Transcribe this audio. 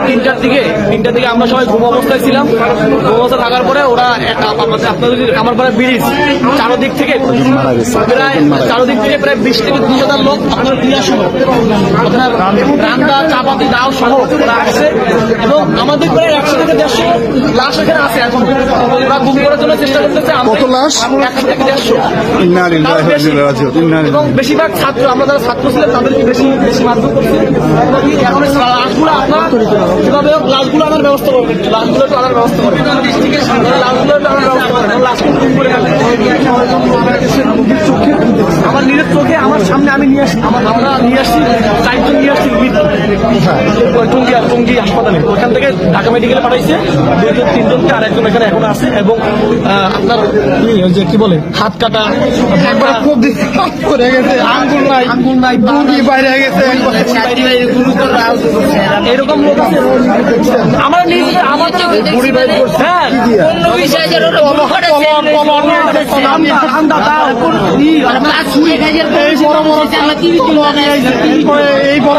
তিনটার দিকে আমরা সবাই ঘুম অবস্থায় ছিলাম। ঘুম অবস্থায় থাকার পরে ওরা আপনাদের আমার পরে ব্রিজ চারদিক থেকে প্রায় 20 থেকে 30,000 লোক আপনার ক্রিয়া সহ আপনার রান্না চাপাতি দাও সহ ওরা আসছে এবং আমাদের প্রায় 100 থেকে 150 লাশ এখানে আছে। এখন ওরা গুম করার জন্য চেষ্টা করতেছে। কত লাশ? 100 থেকে 150 এবং বেশিরভাগ ছাত্র, আমরা যারা ছাত্র ছিলেন তাদেরকে বেশি মারধর করছে। এখন লাশগুলো আপনার যেভাবে লাশগুলো আনার ব্যবস্থা করবেন, লাশগুলো একটু আনার ব্যবস্থা করবেন, লাশগুলো একটু আনার ব্যবস্থা করবেন। লাশগুলো গুম করে ফেলে আমার নিজের চোখে আমার সামনে আমি নিয়ে আসি, আমরা নিয়ে আসছি 4 জন নিয়ে আসছি টঙ্গী হাসপাতালে। ওখান থেকে ঢাকা মেডিকেলে পাঠাইছে 2-3 জনকে, আর একজন এখানে এখন আছে। এবং আপনার যে কি বলে হাত কাটা আঙ্গুল নাই বাইরে গেছে এরকম লোক আছে। আমরা নিজে আমাদের এই বড়